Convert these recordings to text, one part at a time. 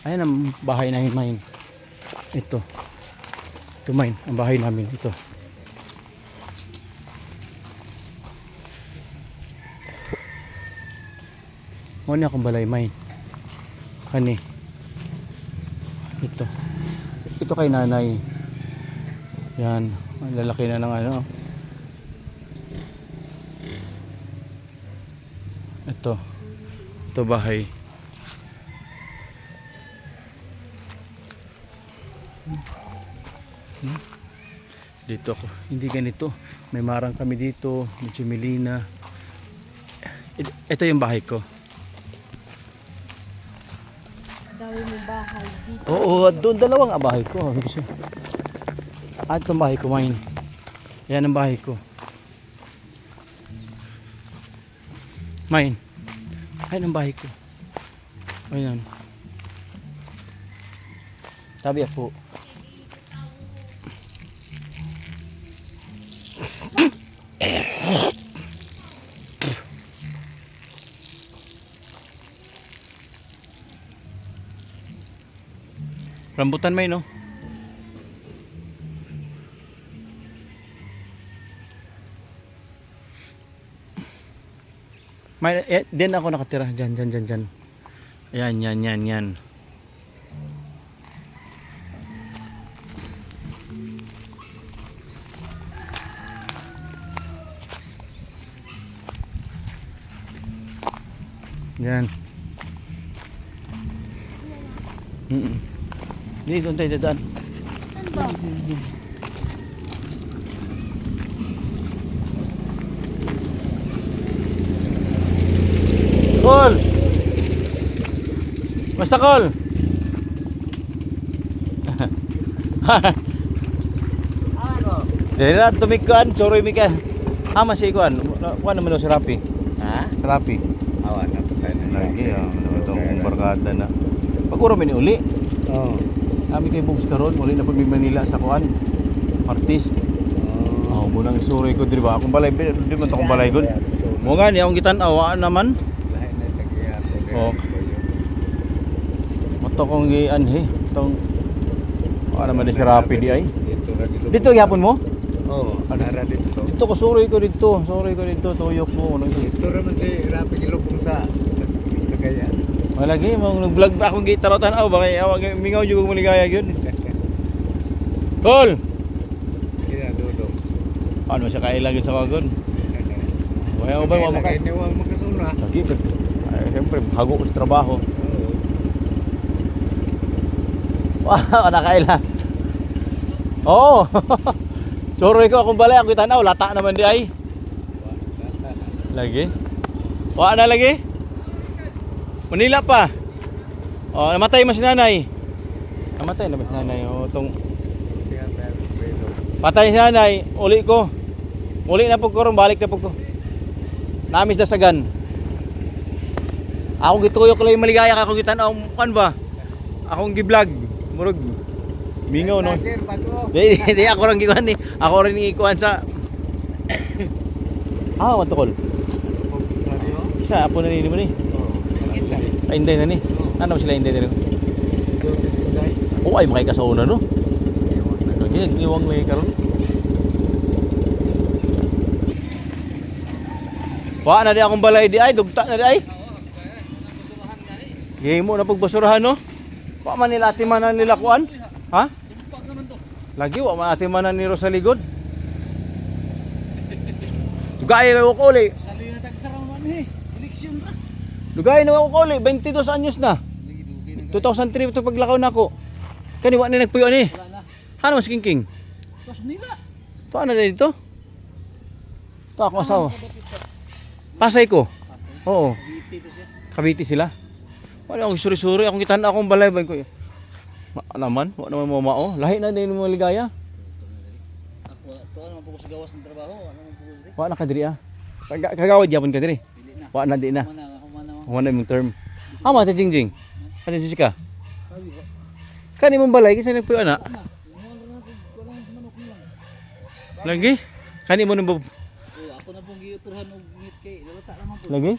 Ayan ang bahay namin, Main. Ito. Ito, Main. Ang bahay namin. Ito. Muna akong balay, Main. Kani. Ito. Ito kay nanay. Yan. Ang lalaki na ng ano. Ito. Ito bahay. Dito ako. Hindi ganito. May marang kami dito. Medyo milina. Ito yung bahay ko. Dami mong bahay dito. Oo, doon dalawang bahay ko. Itong bahay ko, Main. Yan ang bahay ko. Main. Ayan ang bahay ko. Ayan. Tabi ako. Rambutan, Main, no? May, din ako nakatira. Dyan. Ayan, yan. Yan. Dito tayo dadaan. Saan ba? Col! Basta Col! Dili na tumikuan, choroy mi ka. Ama si kuan. Kuan naman daw si Rapi. Ha? Rapi. Awan na to kayo. Lagi itong barkada na. Paguro mi ni uli. Oo. Kami kay Bugs karon, uli na pag Manila sa kuan. Martis. Oh, munang suroy ko diri ba? Akong balay, di man to akong balay gud. Mo nga ni akong gitan-awa naman. Lahi na tagiyato. Oh. Moto kong gianhi, tong naman di si Rapi di ay. Dito gyapon mo? Oo, nara dito. Dito ko suroy ko dito, tuyok mo ano ito. Ito naman si Rapi Gilubong sa Cagayan. Malagi mo nag-vlog ba akong gitarotan aw ba kay awag mingaw jud mo ligaya gyud. Tol. Kaya dudong. Ano siya kaila gyud sa wagon? Wala ba mo Kaya niwang makasuna. lagi ay siyempre hago ko sa trabaho. Wow, nakaila. Oo. Suroy ko akong balay, ako tanaw, lata naman di ay. Lagi. Wa na lagi. Manila pa. Oh, namatay mas nanay. Namatay na mas nanay. Oh, tong patay si nanay, uli ko. Uli na pug ko ron, balik na pug ko. Namis na sagan. Ako gituyok lang maligaya ka akong gitanaw kan ba? Akong gi-vlog. Murag mingaw no. Di ako rin gikuan ni. Ako rin ikuan sa watukol. Isa apo na ni mo ni. Ay inday na ni. Ano sila inday na ni? Oh ay makay ka sa una no. Lagi ngiwang lagi karon. Wa na di akong balay di ay dugta na di ay. Gimo na pagbasurahan no. Wa man nila atimanan nila kuan? Ha? Lagi wa man atimanan ni Rosaligod. Dugay na ko uli. Sali na tagsarang man eh. Eleksyon na. Dugay na ako uli, 22 anyos na. 2003 ito paglakaw na ako. Kani wa na nagpuyo ni. Wala na. Ano mas king? Tapos nila. To ano na dito? To ako asawa. Pasay ko. Oo. Dito siya. Cavite sila. Wala akong suri-suri, akong kitan akong balay ba ko. Naman, wala naman mo mao. Lahi na din mo ligaya. Ako wala to ano po ko sa gawas ng trabaho. Ano man po ko diri. Wa na ka diri ah. Kagawad gyapon ka diri. Dili na. Wa na di na. Humana. Wala yung term. Ama ta jingjing. Ate Jessica. Sabi ko. Kani mong balay kasi nagpuyo ana. Wala na po manok lang. Lagi. Kani mo nang Ako na pong giuturhan og meat kay lalata naman po. lagi.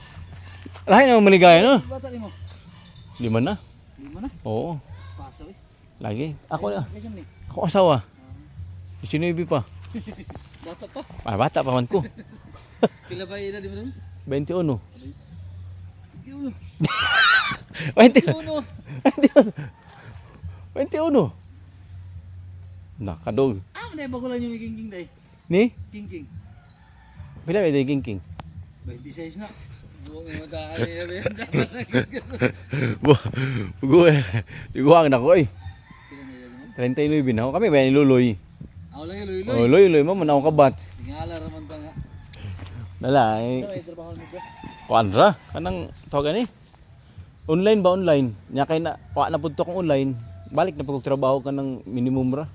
Lahi na mo maligaya no. Bata nimo. Di man na. Lima na. Oo, Paso eh. lagi. Kasi mo Ako asawa. 19 pa. bata pa. Bata pa man ko. Pila ba edad mo dun? 21. Yun. 21. Uno. 21. Nakadog. May bagulan yung king day. Ni? King. Pila ba yung king? 26 na. Buong yung mataan niya ba yan? Iguang na ko eh. Pila na edad mo? 39 na ako. Kami ba yung luloy? Ako lang yung luloy. Oh, luloy mo man ako kabat. Tingala raman pa nga. Dala Ano eh. ay trabaho nito? Kuan ra kanang tawagan ni. Online ba online? Nya kay na wa na pud to kong online. Balik na pag trabaho ka ng minimum ra.